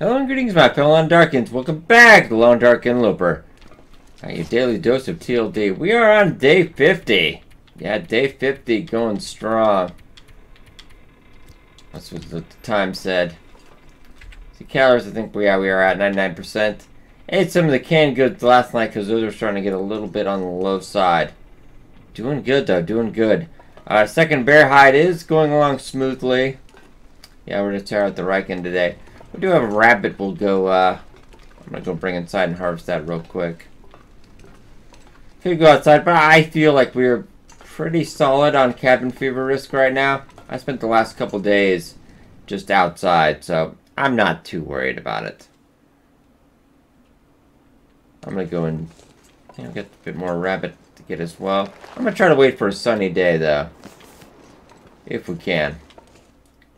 Hello and greetings, my fellow Undarkins. Welcome back to Lone Dark Interloper. Your daily dose of TLD. We are on day 50. Yeah, day 50 going strong. That's what the time said. The calories, I think we are at 99%. Ate some of the canned goods last night because those are starting to get a little bit on the low side. Doing good though, doing good. Second bear hide is going along smoothly. Yeah, we're gonna tear out the Riken today. We do have a rabbit we'll go, I'm gonna go bring inside and harvest that real quick. Could go outside, but I feel like we're pretty solid on cabin fever risk right now. I spent the last couple days just outside, so I'm not too worried about it. I'm gonna go and get a bit more rabbit to get as well. I'm gonna try to wait for a sunny day though, if we can.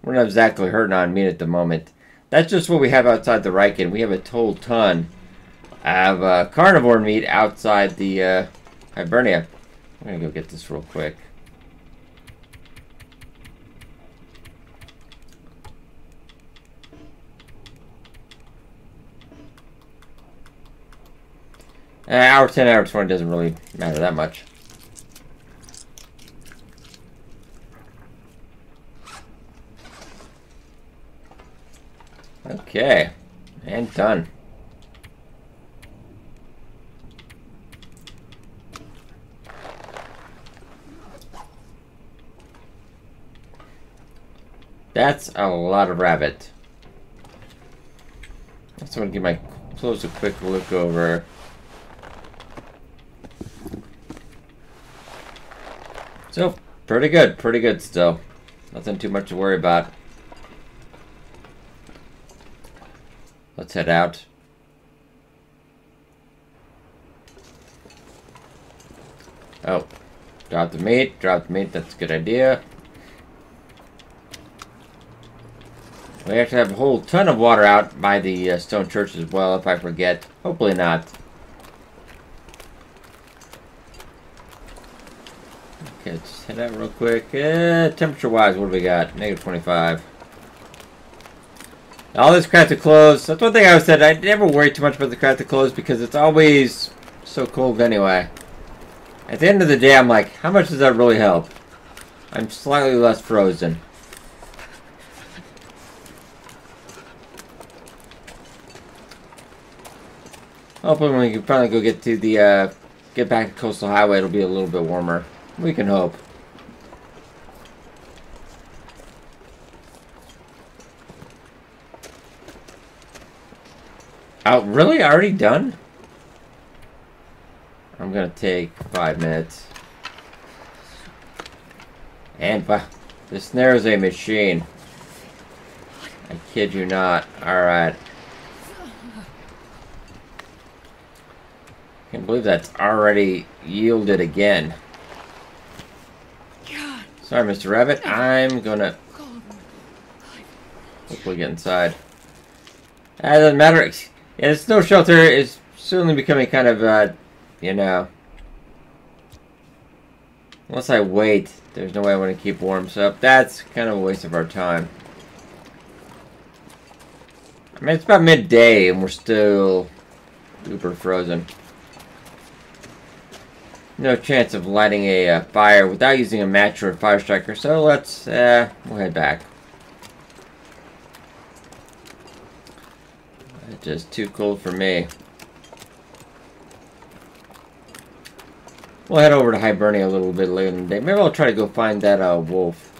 We're not exactly hurting on meat at the moment. That's just what we have outside the Riken. We have a total ton of carnivore meat outside the Hibernia. I'm gonna go get this real quick. Hour 10, hour 20 doesn't really matter that much. Okay, and done. That's a lot of rabbit. I'm going to give my clothes a quick look over. So, pretty good still. Nothing too much to worry about. Let's head out. Oh, drop the meat, that's a good idea. We actually have a whole ton of water out by the stone church as well, if I forget. Hopefully not. Okay, let's head out real quick. Temperature-wise, what do we got? Negative 25. All this crafted clothes. That's one thing I always said. I never worry too much about the crafted clothes because it's always so cold anyway. At the end of the day, I'm like, how much does that really help? I'm slightly less frozen. Hopefully when we can finally go get to the, get back to Coastal Highway, it'll be a little bit warmer. We can hope. Oh, really? Already done? I'm gonna take 5 minutes. And wow, this snare is a machine. I kid you not. Alright. Can't believe that's already yielded again. Sorry, Mr. Rabbit. I'm gonna hopefully get inside. It doesn't matter. Yeah, the snow shelter is certainly becoming kind of, you know... Unless I wait, there's no way I want to keep warm, so that's kind of a waste of our time. I mean, it's about midday and we're still super frozen. No chance of lighting a fire without using a match or a fire striker, so let's, we'll head back. Just too cold for me. We'll head over to Hibernia a little bit later in the day. Maybe I'll try to go find that wolf.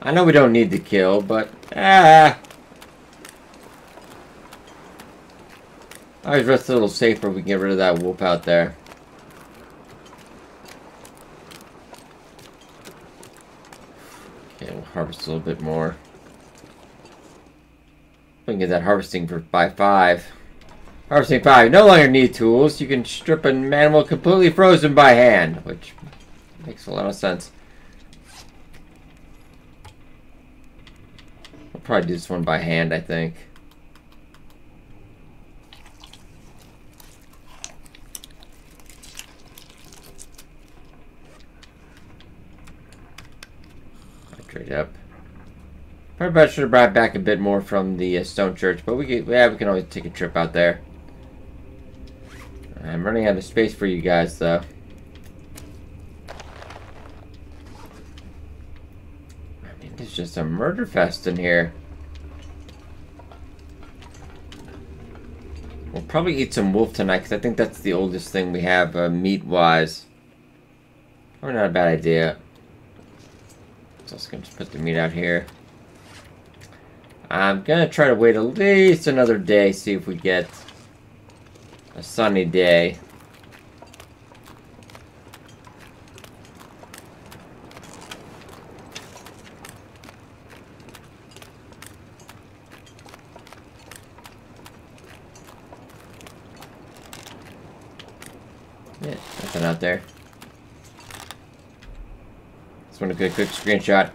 I know we don't need to kill, but I always rest a little safer if we can get rid of that wolf out there. Okay, we'll harvest a little bit more. We can get that harvesting by 5. Harvesting 5. No longer need tools. You can strip an animal completely frozen by hand, which makes a lot of sense. We'll probably do this one by hand, I think. I'll trade up. Probably should have brought back a bit more from the stone church, but we can always take a trip out there. I'm running out of space for you guys, though. I mean, there's just a murder fest in here. We'll probably eat some wolf tonight, because I think that's the oldest thing we have, meat-wise. Probably not a bad idea. So I'm just going to put the meat out here. I'm going to try to wait at least another day, see if we get a sunny day. Yeah, nothing out there. Just want to get a quick screenshot.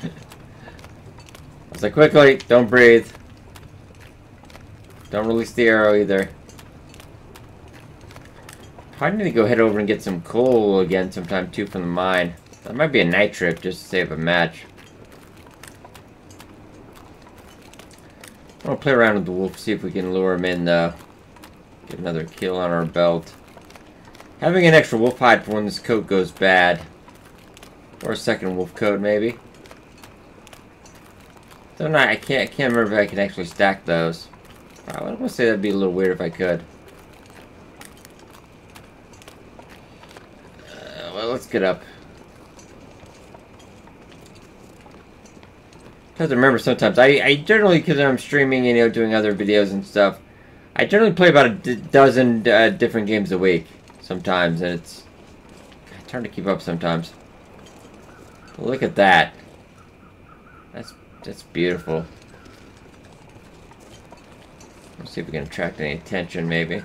I was like, quickly, don't breathe. Don't release the arrow either. Probably need to go head over and get some coal again sometime too from the mine. That might be a night trip just to save a match. I want to play around with the wolf, see if we can lure him in though. Get another kill on our belt. Having an extra wolf hide for when this coat goes bad. Or a second wolf coat maybe. Don't know, I can't remember if I can actually stack those. I want to say that'd be a little weird if I could. Well, let's get up. I have to remember sometimes. I generally, because I'm streaming, you know, doing other videos and stuff, I generally play about a dozen different games a week sometimes, and it's hard to keep up sometimes. Look at that. That's beautiful. Let's see if we can attract any attention, maybe.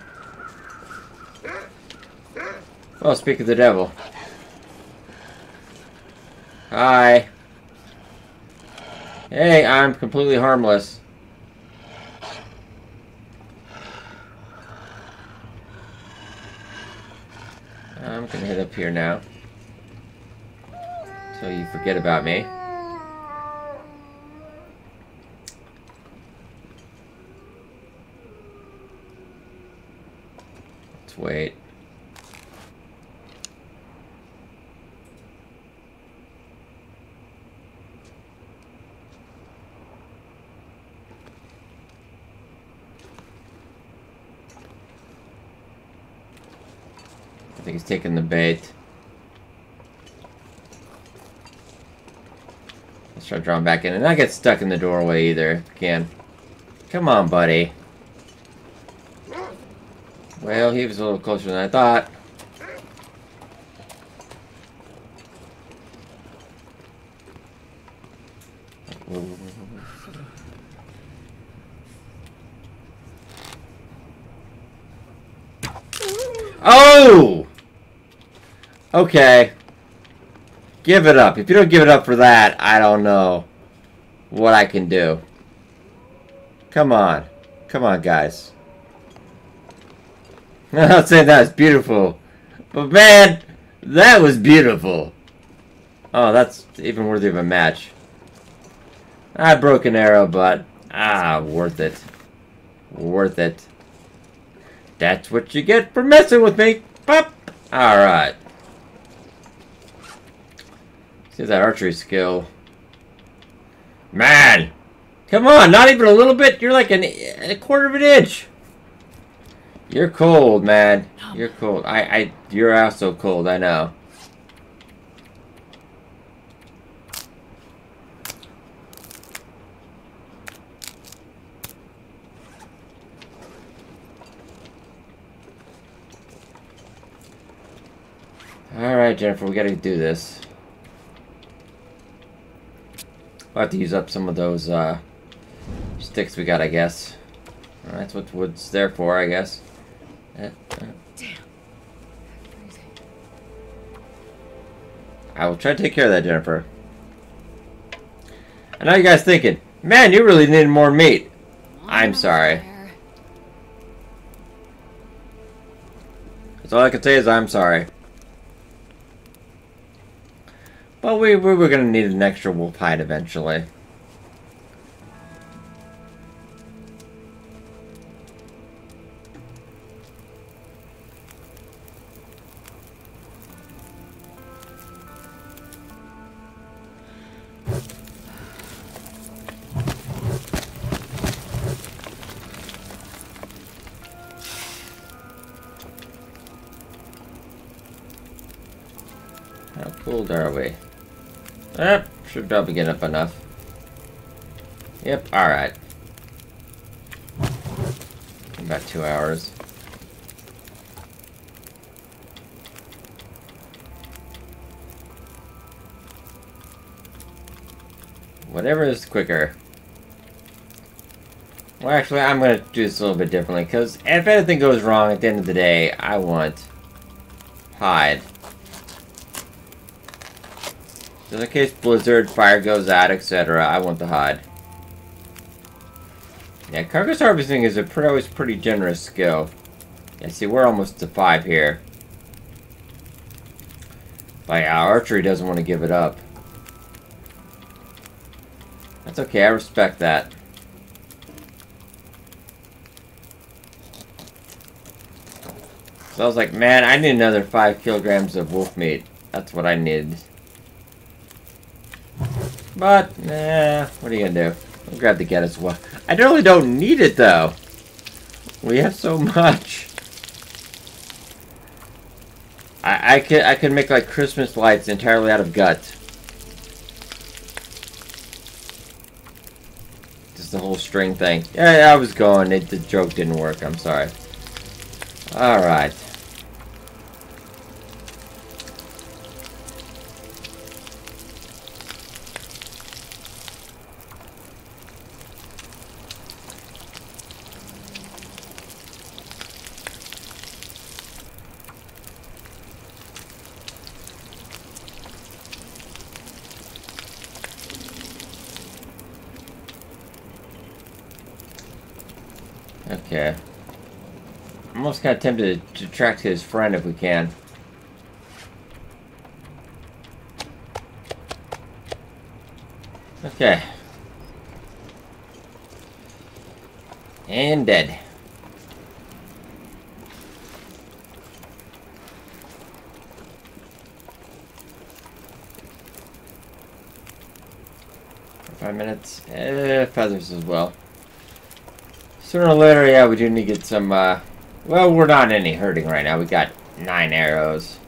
Well, speak of the devil. Hi. Hey, I'm completely harmless. I'm gonna head up here now. So you forget about me. Let's wait. I think he's taking the bait. Let's try drawing back in and not get stuck in the doorway either, if we can. Come on, buddy. Well, he was a little closer than I thought. Oh! Okay. Give it up. If you don't give it up for that, I don't know what I can do. Come on. Come on, guys. I'm not saying that was beautiful. But man, that was beautiful. Oh, that's even worthy of a match. I broke an arrow, but worth it. Worth it. That's what you get for messing with me. Pop. Alright. See that archery skill. Man! Come on, not even a little bit. You're like a quarter of an inch. You're cold, man. You're cold. You're also cold, I know. Alright, Jennifer, we gotta do this. We'll have to use up some of those sticks we got, I guess. That's what wood's there for, I guess. Damn. I will try to take care of that, Jennifer. I know you guys thinking, man, you really need more meat. I'm sorry. That's all I can say is I'm sorry. But we were going to need an extra wolf hide eventually. How cooled are we? Should probably get up enough. Yep, alright. About 2 hours. Whatever is quicker. Well, actually, I'm going to do this a little bit differently, because if anything goes wrong at the end of the day, I want hide. Just in case blizzard, fire goes out, etc., I want the hide. Yeah, carcass harvesting is always pretty generous skill. Yeah, see, we're almost to 5 here. But yeah, archery doesn't want to give it up. That's okay, I respect that. So I was like, man, I need another 5 kilograms of wolf meat. That's what I need. But, nah, what are you gonna do? I'll grab the get as well. I really don't need it, though. We have so much. I could make, like, Christmas lights entirely out of gut. Just the whole string thing. Yeah, I was going. The joke didn't work. I'm sorry. Alright. Okay. I'm almost kind of tempted to track his friend if we can. Okay. And dead. For 5 minutes. Feathers as well. Sooner or later, yeah, we do need to get some, well, we're not in any hurting right now. We got 9 arrows.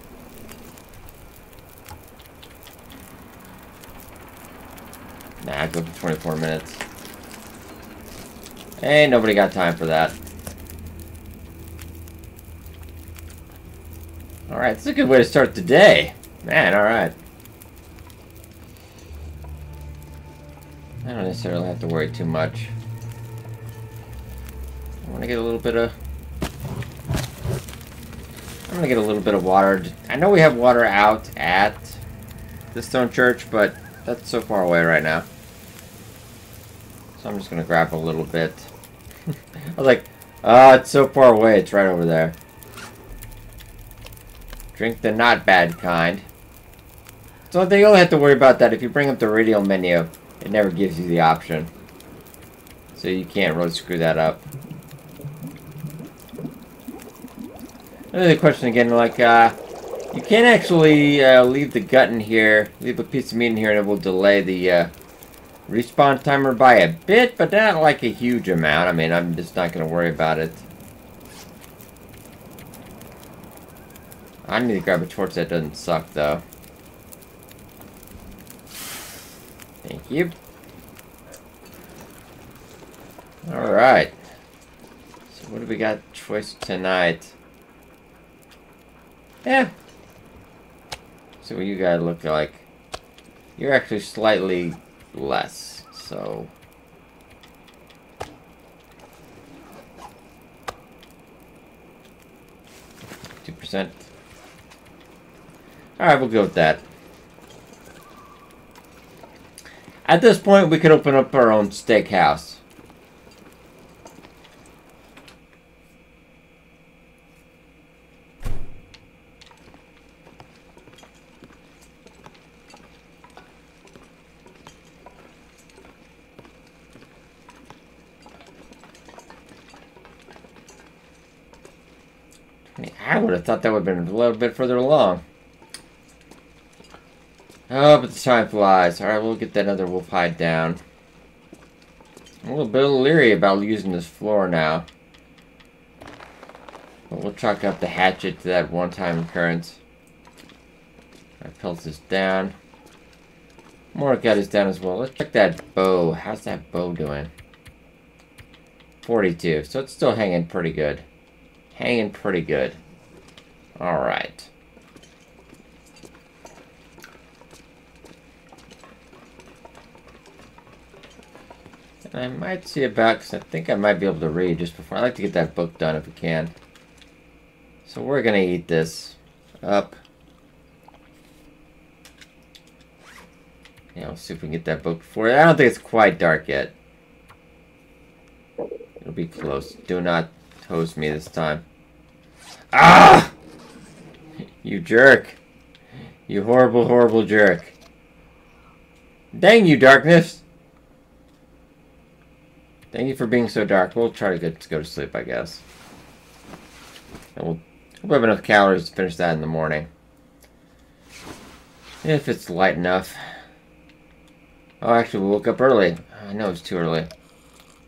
Nah, go for 24 minutes. Ain't nobody got time for that. Alright, it's a good way to start the day. Man, alright. I don't necessarily have to worry too much. I want to get a little bit of... I'm gonna get a little bit of water. I know we have water out at the stone church, but that's so far away right now. So I'm just gonna grab a little bit. I was like, oh, it's so far away. It's right over there. Drink the not bad kind. So you only have to worry about that if you bring up the radio menu. It never gives you the option. So you can't really screw that up. Another question again, like, you can actually leave the gut in here, leave a piece of meat in here, and it will delay the respawn timer by a bit, but not like a huge amount. I mean, I'm just not going to worry about it. I need to grab a torch that doesn't suck, though. Thank you. Alright. So what do we got choice tonight? Yeah. See what you guys look like. You're actually slightly less, so... %. Alright, we'll go with that. At this point, we could open up our own steakhouse. I would have thought that would have been a little bit further along. Oh, but the time flies. Alright, we'll get that other wolf hide down. I'm a little bit leery about using this floor now. But we'll chalk up the hatchet to that one-time occurrence. I pelt this down. More got us down as well. Let's check that bow. How's that bow doing? 42. So it's still hanging pretty good. Hanging pretty good. Alright. I might see about, because I think I might be able to read just before. I like to get that book done if we can. So we're going to eat this up. Yeah, let's see if we can get that book before. I don't think it's quite dark yet. It'll be close. Do not toast me this time. Ah! You jerk. You horrible, horrible jerk. Dang you, darkness. Thank you for being so dark. We'll try to go to sleep, I guess. And we'll have enough calories to finish that in the morning. If it's light enough. Oh, actually, we woke up early. I know it's too early.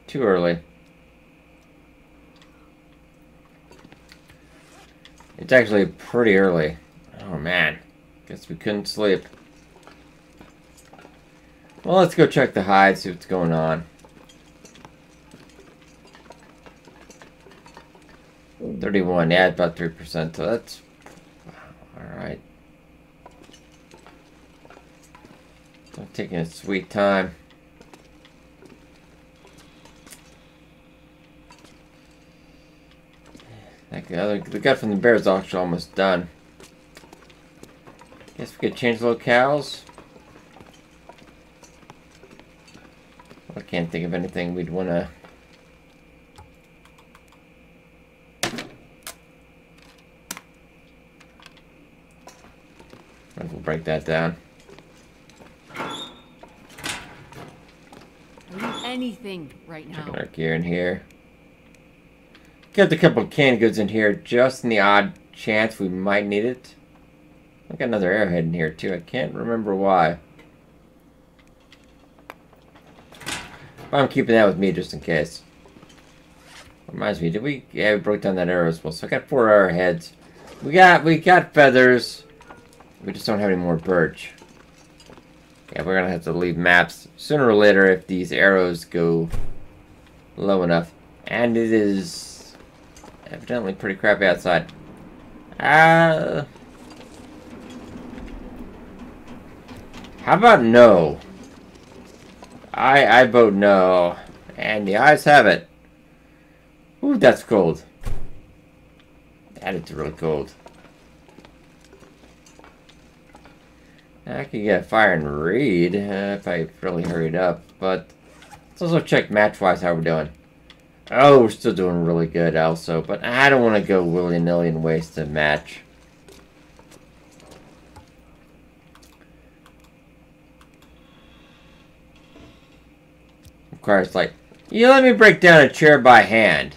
Too early. It's actually pretty early. Oh, man. Guess we couldn't sleep. Well, let's go check the hide, see what's going on. 31, yeah, about 3%, so that's... Alright. I'm taking a sweet time. The gut from the bear is actually almost done. Guess we could change locales. I can't think of anything we'd want to... We'll break that down. Anything right now. Checking our gear in here. Got a couple of canned goods in here just in the odd chance we might need it. I got another arrowhead in here too. I can't remember why. But I'm keeping that with me just in case. Reminds me, did we? Yeah, we broke down that arrow as well. So I got 4 arrowheads. We got feathers. We just don't have any more birch. Yeah, we're gonna have to leave maps sooner or later if these arrows go low enough. And it is evidently pretty crappy outside. How about no? I vote no. And the ayes have it. Ooh, that's cold. That is really cold. I could get a fire and read if I really hurried up, but let's also check match-wise how we're doing. Oh, we're still doing really good also, but I don't want to go willy-nilly and waste a match. Of course, like, you let me break down a chair by hand.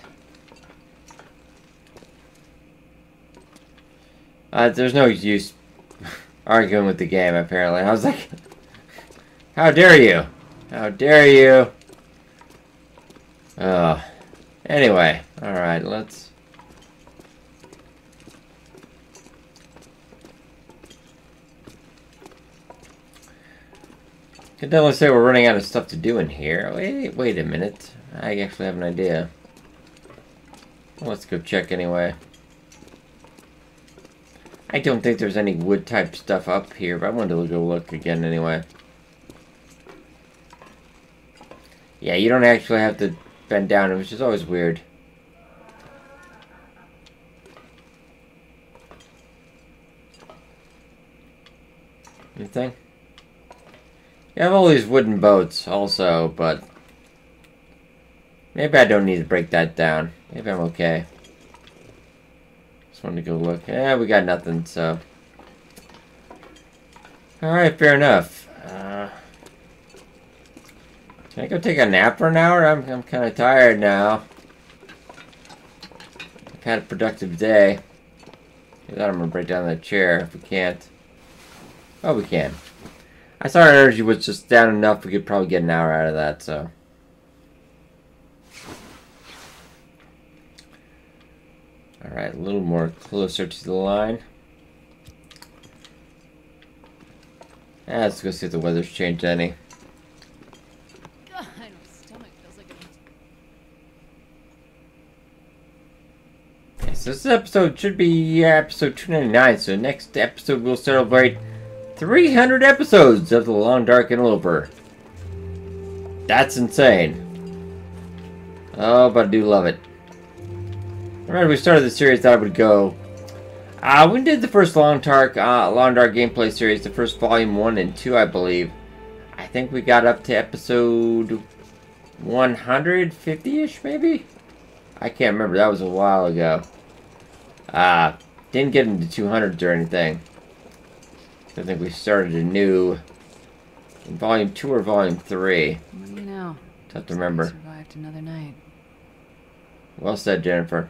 There's no use arguing with the game, apparently. I was like, how dare you? How dare you? Anyway, alright, let's... Could definitely say we're running out of stuff to do in here. Wait a minute. I actually have an idea. Well, let's go check anyway. I don't think there's any wood type stuff up here, but I wanted to go look again anyway. Yeah, you don't actually have to bend down, which is always weird. Anything? You have all these wooden boats also, but maybe I don't need to break that down. Maybe I'm okay. Just wanted to go look. Yeah, we got nothing, so. Alright, fair enough. Can I go take a nap for an hour? I'm kind of tired now. I've had a productive day. That I'm gonna break down that chair if we can't. Oh, we can. I saw our energy was just down enough we could probably get an hour out of that, so. Alright, a little more closer to the line. Let's go see if the weather's changed any. God, my stomach feels like Okay, so this episode should be episode 299, so next episode we'll celebrate 300 episodes of The Long Dark Interloper. That's insane. Oh, but I do love it. Remember, we started the series, thought it would go. We did the first Long Dark gameplay series, the first volume 1 and 2, I believe. I think we got up to episode 150-ish, maybe? I can't remember, that was a while ago. Didn't get into 200s or anything. I think we started anew in volume 2 or volume 3. What do you know? Tough to remember. Survived another night. Well said, Jennifer.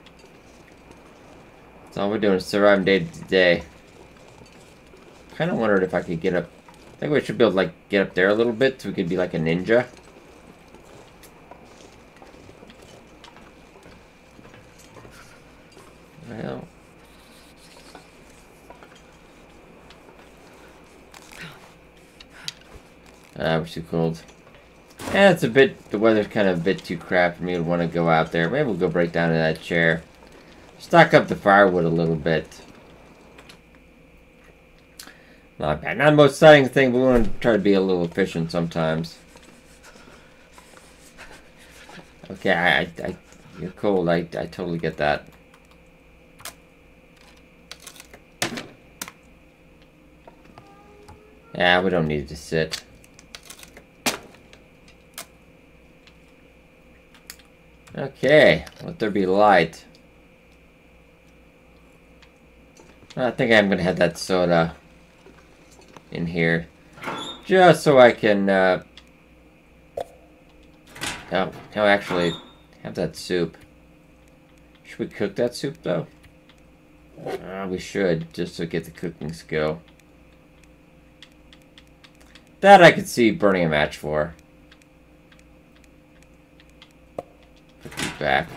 That's all we're doing is surviving day to day. Kind of wondered if I could get up. I think we should be able to like get up there a little bit so we could be like a ninja. Well. We're too cold. Yeah, it's a bit, the weather's kind of a bit too crap for me to want to go out there. Maybe we'll go break down in that chair. Stock up the firewood a little bit. Not bad. Not the most exciting thing, but we want to try to be a little efficient sometimes. Okay, you're cold. I totally get that. Yeah, we don't need to sit. Okay, let there be light. I think I'm gonna have that soda in here, just so I can. No, actually, have that soup. Should we cook that soup though? We should, just to get the cooking skill. That I could see burning a match for. Put these back.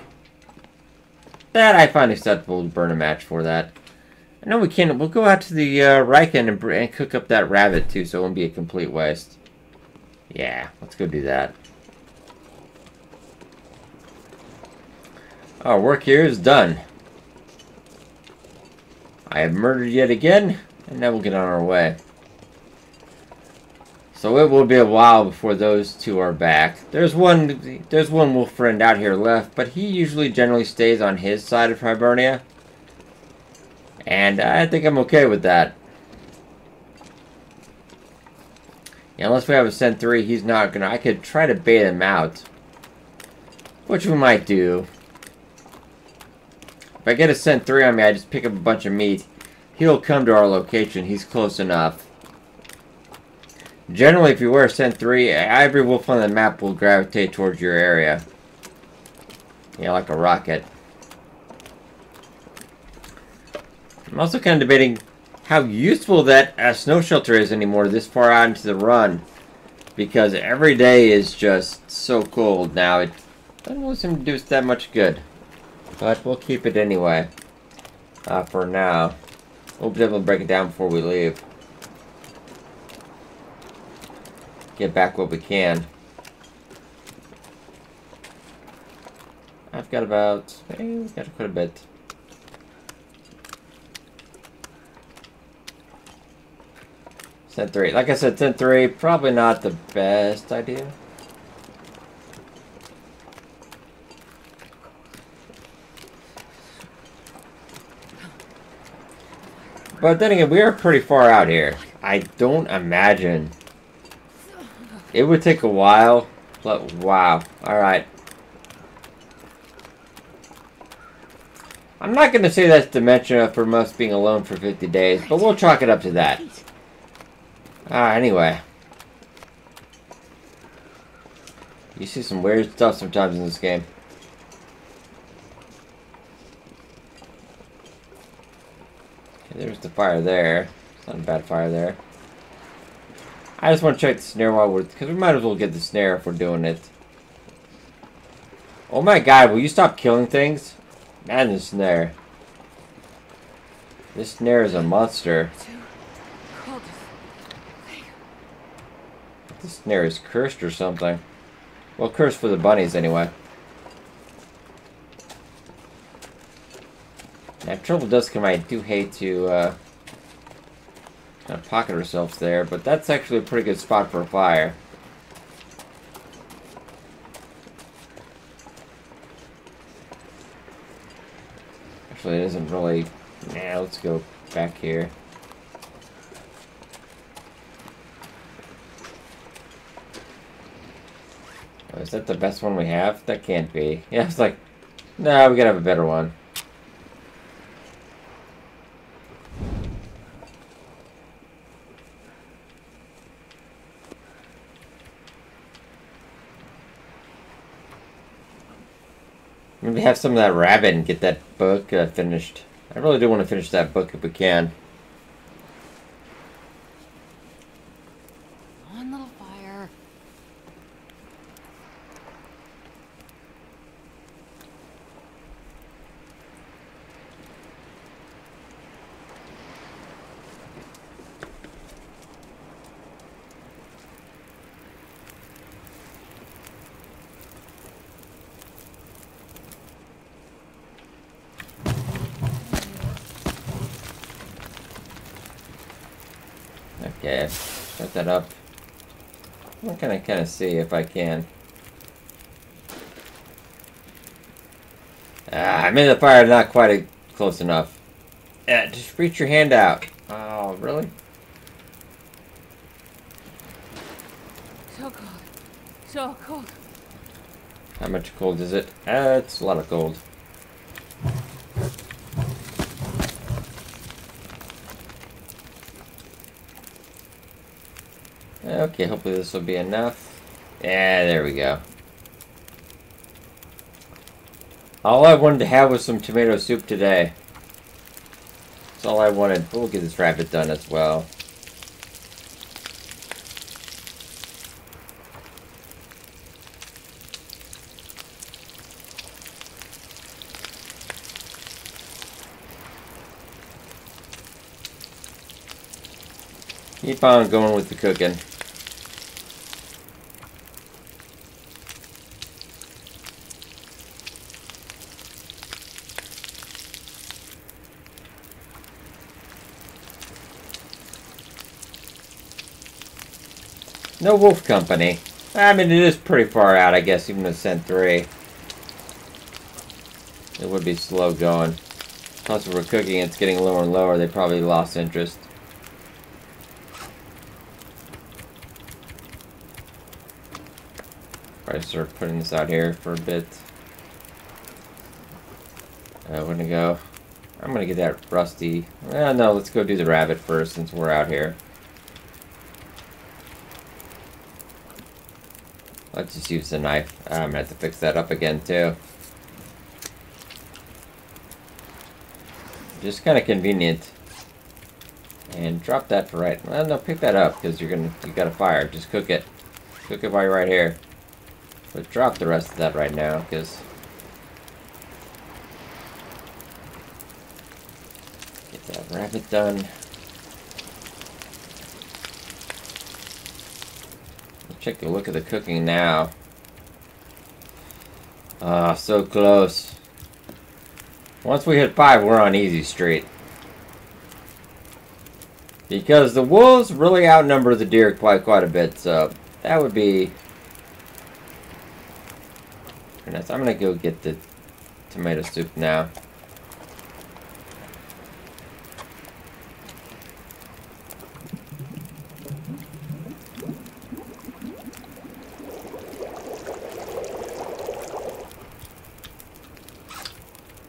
That I find acceptable to burn a match for that. I know we can. We'll go out to the Riken and cook up that rabbit too, so it won't be a complete waste. Yeah, let's go do that. Our work here is done. I have murdered yet again, and now we'll get on our way. So it will be a while before those two are back. There's one wolf friend out here left, but he usually generally stays on his side of Hibernia. And I think I'm okay with that. Yeah, unless we have a Send 3, he's not gonna. I could try to bait him out, which we might do. If I get a Send 3 on me, I just pick up a bunch of meat. He'll come to our location. He's close enough. Generally, if you wear a Send 3, every wolf on the map will gravitate towards your area. Yeah, like a rocket. I'm also kind of debating how useful that snow shelter is anymore this far out into the run. Because every day is just so cold now. It doesn't really seem to do us that much good. But we'll keep it anyway. For now. We'll be able to break it down before we leave. Get back what we can. I've got about... we've got quite a bit. Send 3. Like I said, Send 3, probably not the best idea. But then again, we are pretty far out here. I don't imagine... It would take a while, but wow. Alright. I'm not going to say that's dementia from us being alone for 50 days, but we'll chalk it up to that. Anyway. You see some weird stuff sometimes in this game. Okay, there's the fire there. Not a bad fire there. I just want to check the snare while we're... because we might as well get the snare if we're doing it. Oh my god, will you stop killing things? Man, the snare. This snare is a monster. This snare is cursed or something. Well, cursed for the bunnies anyway. Now, if trouble does come, I do hate to kind of pocket ourselves there, but that's actually a pretty good spot for a fire. Actually, it isn't really... Nah, let's go back here. Oh, is that the best one we have? That can't be. Yeah, it's like... No, we gotta have a better one. Maybe have some of that rabbit and get that book finished. I really do want to finish that book if we can. One little fire. Okay, set that up. I'm gonna kind of see if I can. I made the fire not quite close enough. Yeah, just reach your hand out. Oh, really? So cold. So cold. How much cold is it? It's a lot of cold. Okay, hopefully this will be enough. Yeah, there we go. All I wanted to have was some tomato soup today. That's all I wanted. We'll get this rabbit done as well. Keep on going with the cooking. No wolf company. I mean, it is pretty far out, I guess, even with Ascent 3. It would be slow going. Plus, if we're cooking, it's getting lower and lower. They probably lost interest. Probably start putting this out here for a bit. We're gonna go. I'm gonna get that rusty. Well, no, let's go do the rabbit first since we're out here. Let's just use the knife. I'm gonna have to fix that up again too. Just kind of convenient. And drop that to right. Well, no, pick that up because you got a fire. Just cook it. Cook it while you're right here. But drop the rest of that right now because get that rabbit done. Check a look at the cooking now. Ah, so close. Once we hit 5, we're on easy street. Because the wolves really outnumber the deer quite a bit, so that would be... Nice. I'm gonna go get the tomato soup now.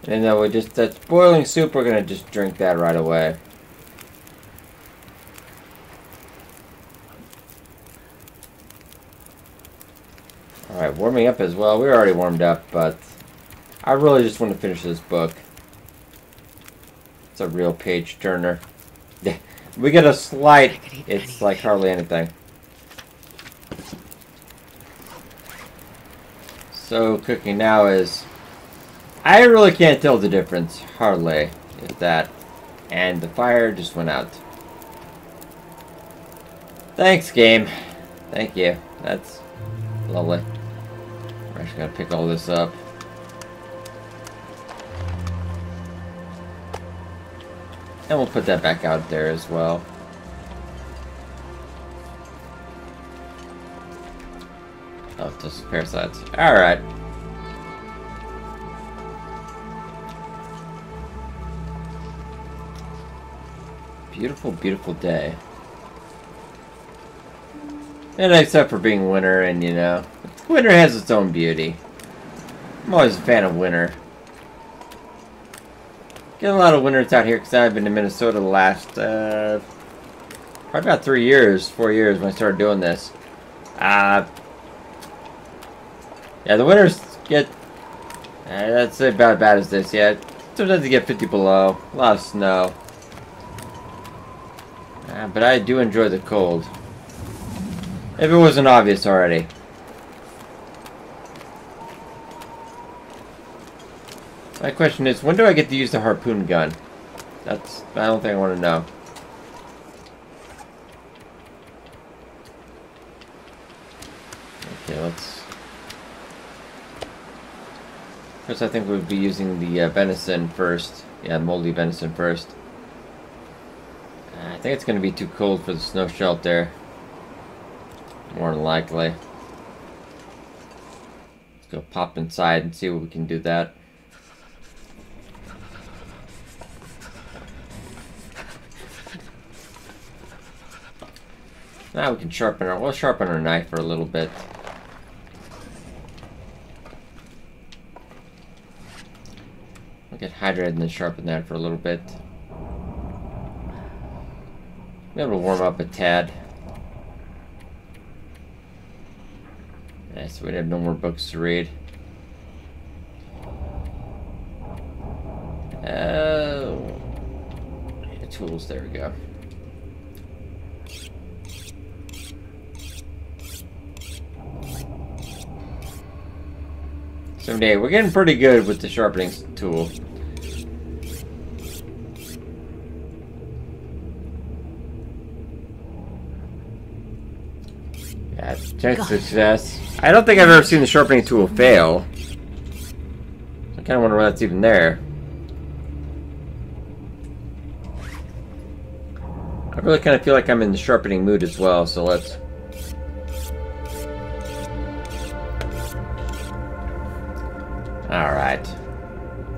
And then that's boiling soup, we're gonna just drink that right away. Alright, warming up as well. We're already warmed up, but I really just want to finish this book. It's a real page turner. We get a slight, it's like hardly anything. So cooking now is, I really can't tell the difference, hardly, if that. And the fire just went out. Thanks, game. Thank you. That's lovely. We're actually gonna pick all this up. And we'll put that back out there as well. Oh, just parasites. Alright. Beautiful, beautiful day. And except for being winter, and you know, winter has its own beauty. I'm always a fan of winter. Get a lot of winters out here because I've been to Minnesota the last, probably about 3 years, 4 years when I started doing this. Yeah, the winters get, that's about as bad as this, yeah. Sometimes you get 50 below, a lot of snow. But I do enjoy the cold. If it wasn't obvious already. My question is, when do I get to use the harpoon gun? I don't think I want to know. Okay, let's... First, I think we'll be using the venison first. Yeah, moldy venison first. I think it's going to be too cold for the snow shelter. More than likely. Let's go pop inside and see what we can do that. Now we can sharpen our, we'll sharpen our knife for a little bit. We'll get hydrated and then sharpen that for a little bit. Be able to warm up a tad. Yeah, so we'd have no more books to read. Tools, there we go. Someday, we're getting pretty good with the sharpening tool. Yeah, chance of success. I don't think I've ever seen the sharpening tool fail. I kind of wonder why that's even there. I really kind of feel like I'm in the sharpening mood as well, so let's... Alright.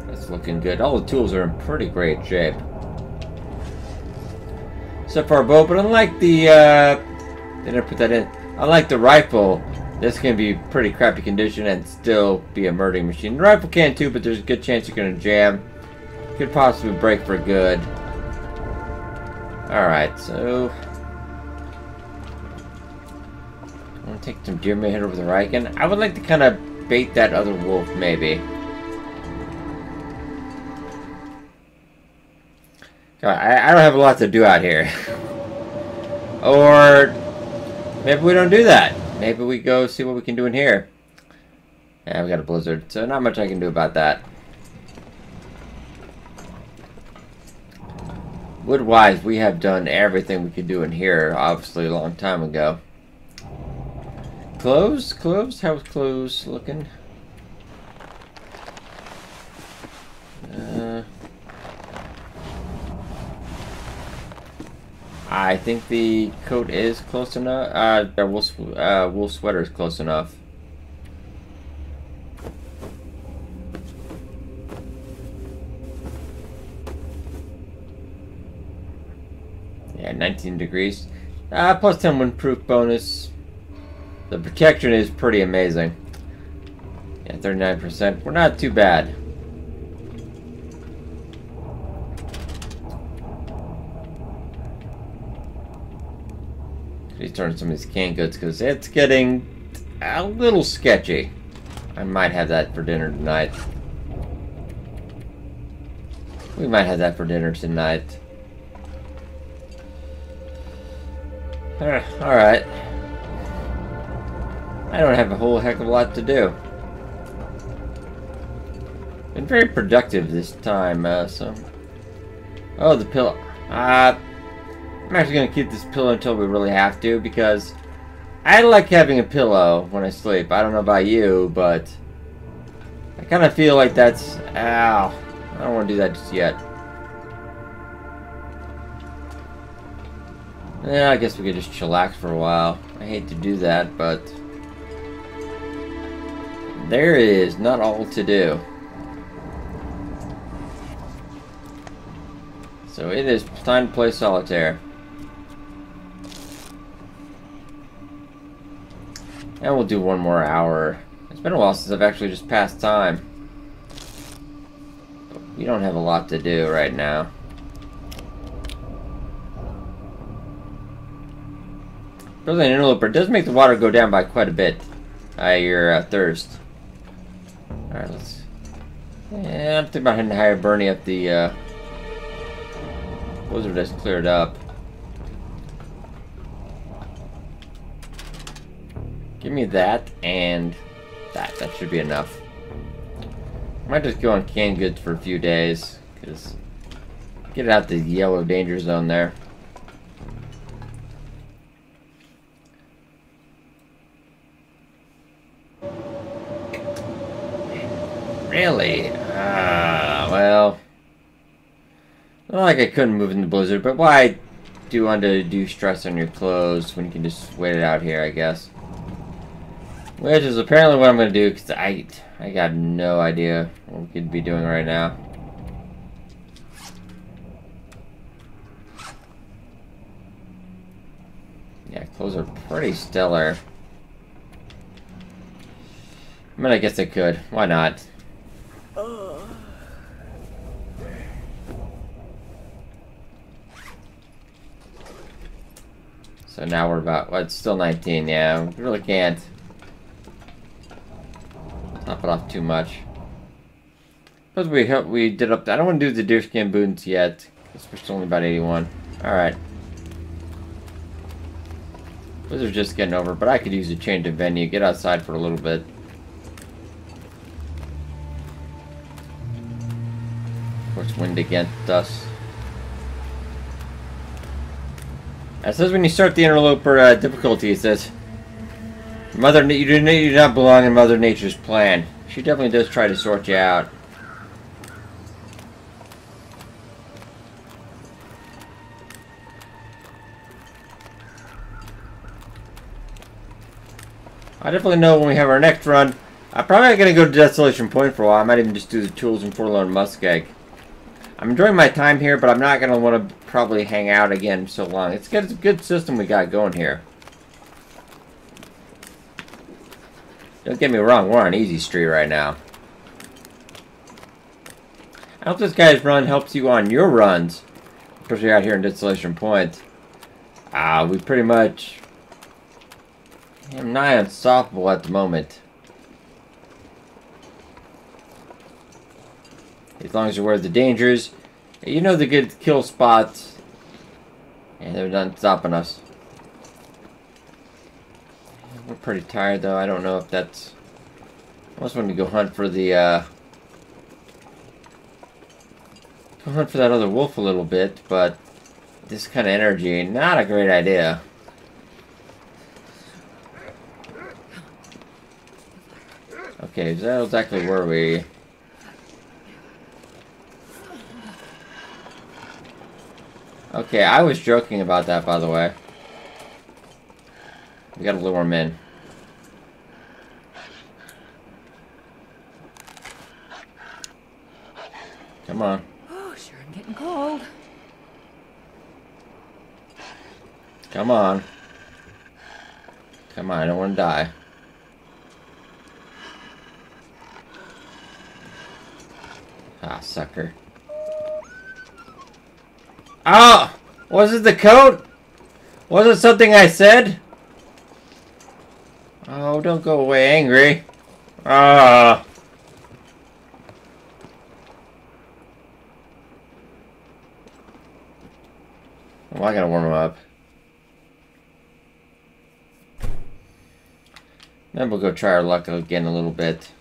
That's looking good. All the tools are in pretty great shape. Except for our bow, but unlike the, didn't put that in. Unlike the rifle, this can be pretty crappy condition and still be a murdering machine. The rifle can too, but there's a good chance you're gonna jam. Could possibly break for good. Alright, so... I'm gonna take some deer meat, head over the right again. I would like to kind of bait that other wolf, maybe. God, I don't have a lot to do out here. Or maybe we don't do that. Maybe we go see what we can do in here. Yeah, we got a blizzard, so not much I can do about that. Wood-wise, we have done everything we could do in here, obviously, a long time ago. Clothes? Clothes? How's clothes looking? I think the coat is close enough. The wool sweater is close enough. Yeah, 19 degrees. Plus 10 windproof bonus. The protection is pretty amazing. Yeah, 39%. We're not too bad. He's turning some of these canned goods because it's getting a little sketchy. I might have that for dinner tonight. We might have that for dinner tonight. Alright. I don't have a whole heck of a lot to do. Been very productive this time, so... Oh, the pillow. I'm actually going to keep this pillow until we really have to, because I like having a pillow when I sleep. I don't know about you, but I kind of feel like that's... Ow. I don't want to do that just yet. Yeah, I guess we could just chillax for a while. I hate to do that, but... There is not all to do. So it is time to play solitaire. And we'll do one more hour. It's been a while since I've actually just passed time. But we don't have a lot to do right now. Really, an interloper does make the water go down by quite a bit. Your thirst. Alright, let's... Yeah, I'm thinking about heading to Hibernia if the blizzard has cleared up. Give me that and that. That should be enough. I might just go on canned goods for a few days, because get out the yellow danger zone there. Really? Well, not like I couldn't move in the blizzard, but why do undue stress on your clothes when you can just wait it out here, I guess. Which is apparently what I'm going to do, because I got no idea what we could be doing right now. Yeah, clothes are pretty stellar. I mean, I guess I could. Why not? So now we're about, well, it's still 19, yeah, we really can't top it off too much. But we did up, I don't want to do the deerskin boots yet, because we're still only about 81. Alright. Those are just getting over, but I could use a change of venue, get outside for a little bit. Of course, wind against us. It says when you start the Interloper difficulty, it says, you do not belong in Mother Nature's plan. She definitely does try to sort you out. I definitely know when we have our next run, I'm probably not going to go to Desolation Point for a while. I might even just do the Tools and Forlorn Muskeg. I'm enjoying my time here, but I'm not going to want to probably hang out again so long. It's a good system we got going here. Don't get me wrong, we're on easy street right now. I hope this guy's run helps you on your runs, especially out here in Desolation Point. We pretty much am nigh unstoppable at the moment. As long as you're aware of the dangers, you know the good kill spots, and they're not stopping us. We're pretty tired though. I don't know if that's... I almost wanted to go hunt for the go hunt for that other wolf a little bit, but this kind of energy, not a great idea. Okay, so exactly where we... Okay, I was joking about that, by the way. We gotta lure him in. Come on. Oh, sure, I'm getting cold. Come on. Come on, I don't want to die. Ah, sucker. Oh! Was it the coat? Was it something I said? Oh, don't go away angry. Ah. Well, I gotta warm him up. Then we'll go try our luck again a little bit.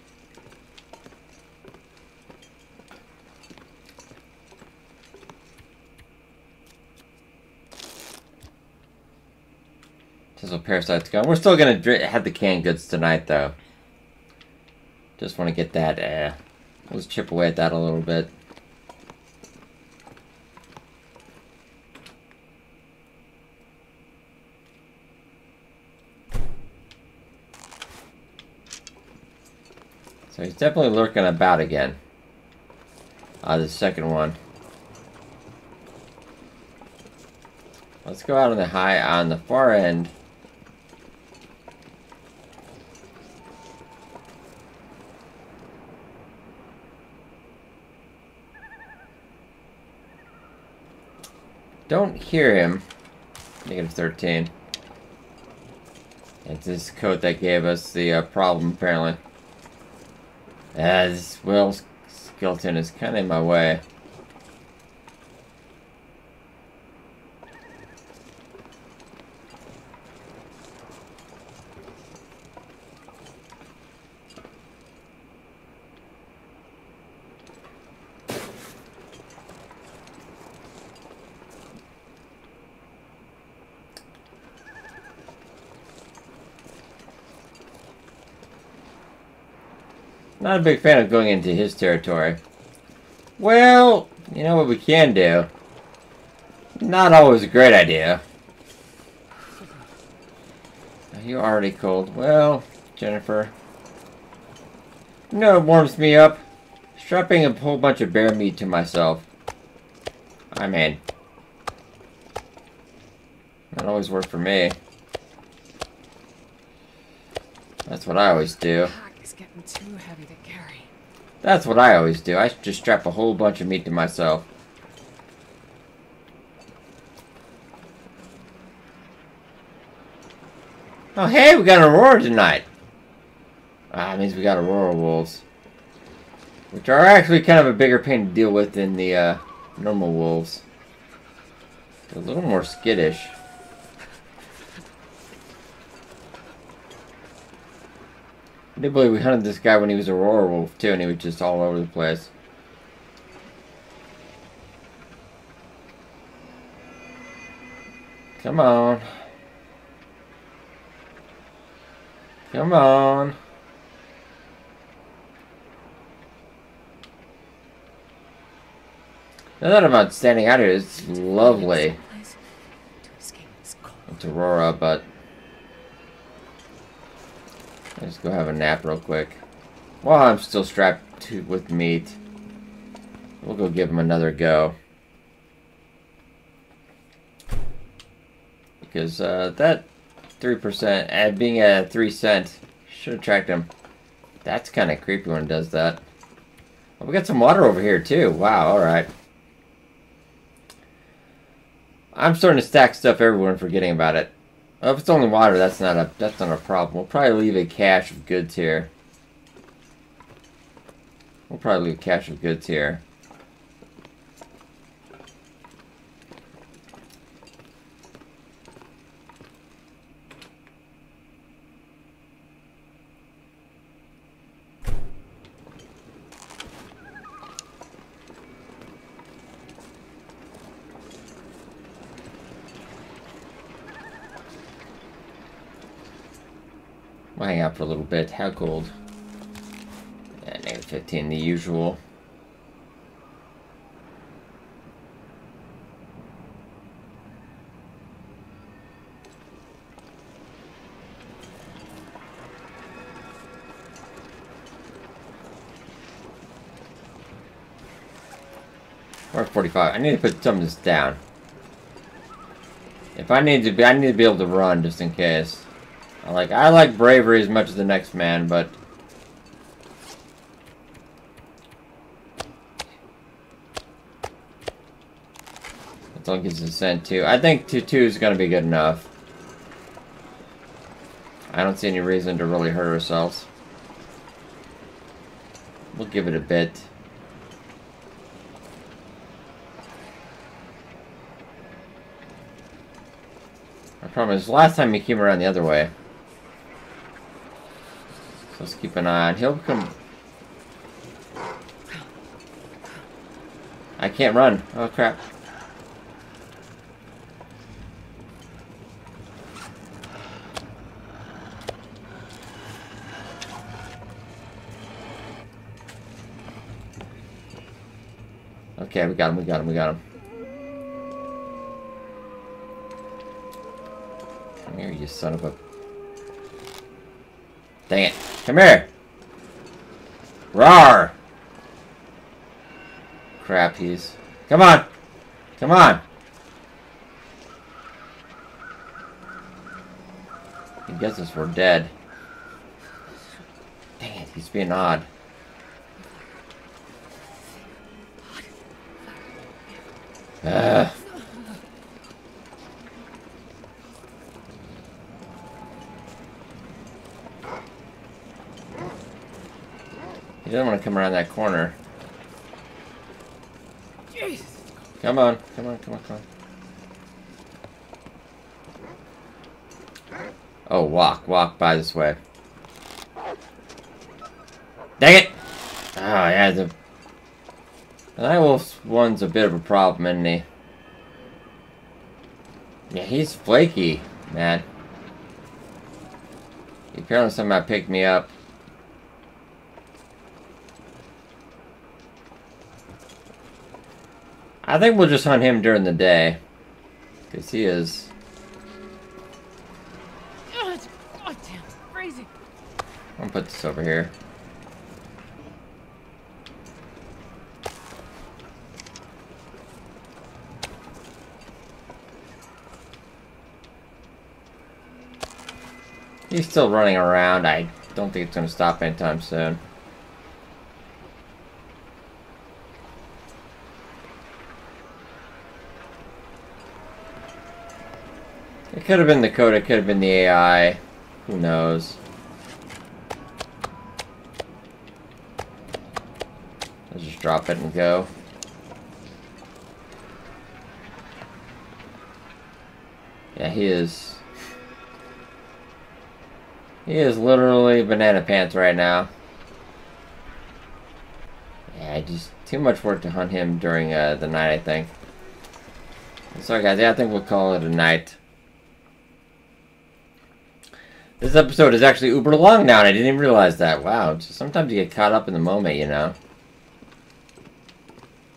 Tizzle parasites gone. We're still gonna have the canned goods tonight, though. Just want to get that. Let's chip away at that a little bit. So he's definitely lurking about again. The second one. Let's go out on the far end. Don't hear him. Negative 13. It's this coat that gave us the problem, apparently. As Will Skeleton is kind of in my way. Not a big fan of going into his territory. Well, you know what we can do? Not always a great idea. Are you already cold? Well, Jennifer. You know what warms me up? Strapping a whole bunch of bear meat to myself. I'm in. That always worked for me. That's what I always do. It's getting too heavy to carry. That's what I always do. I just strap a whole bunch of meat to myself. Oh, hey, we got Aurora tonight. That means we got Aurora wolves. Which are actually kind of a bigger pain to deal with than the normal wolves. They're a little more skittish. I do believe we hunted this guy when he was a Aurora wolf too, and he was just all over the place. Come on. Come on. Now that I'm standing out here, it's lovely. It's Aurora, but let's go have a nap real quick. While I'm still strapped with meat, we'll go give him another go. Because that 3%, being at 3 cents, should attract him. That's kind of creepy when it does that. Oh, we got some water over here too. Wow, alright. I'm starting to stack stuff everywhere and forgetting about it. Oh, if it's only water, that's not a problem. We'll probably leave a cache of goods here. We'll hang out for a little bit. How cold? Yeah, negative 15, the usual. We're at 45. I need to put some of this down. If I need to be able to run just in case. I like bravery as much as the next man, but that's all gives us a cent too. I think 2 is gonna be good enough. I don't see any reason to really hurt ourselves. We'll give it a bit. The problem is, last time he came around the other way. So let's keep an eye on. He'll come. I can't run. Oh crap. Okay, we got him, we got him, we got him. Come here, you son of a... Dang it. Come here! Rawr! Crap, he's... Come on! Come on! He guesses we're dead. Dang it, he's being odd. He doesn't want to come around that corner. Jesus. Come on, come on, come on, come on. Oh, walk by this way. Dang it! Oh, yeah, the Nightwolf one's a bit of a problem, isn't he? Yeah, he's flaky, man. He apparently somehow picked me up. I think we'll just hunt him during the day. Because he is... God damn, crazy. I'm gonna put this over here. He's still running around. I don't think it's going to stop anytime soon. It could have been the code, it could have been the AI. Who knows? Let's just drop it and go. Yeah, he is... He is literally banana pants right now. Yeah, just too much work to hunt him during the night, I think. Sorry guys, yeah, I think we'll call it a night. This episode is actually uber long now, and I didn't even realize that. Wow, sometimes you get caught up in the moment, you know?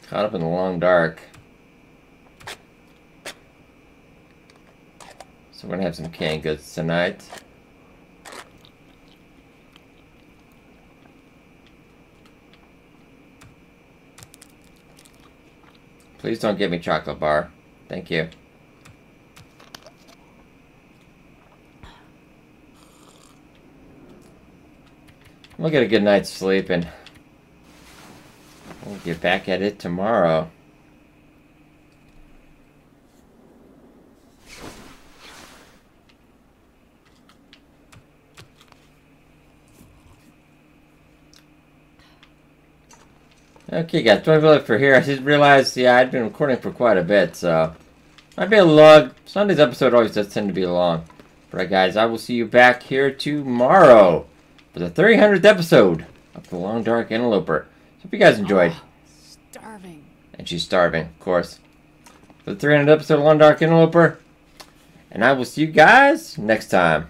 Caught up in the long dark. So we're gonna have some canned goods tonight. Please don't give me chocolate bar. Thank you. We'll get a good night's sleep and we'll get back at it tomorrow. Okay guys, do I really for here? I just realized, yeah, I've been recording for quite a bit, so might be a log. Sunday's episode always does tend to be long. Alright guys, I will see you back here tomorrow for the 300th episode of The Long Dark Interloper. Hope you guys enjoyed. Oh, starving. And she's starving, of course. For the 300th episode of Long Dark Interloper. And I will see you guys next time.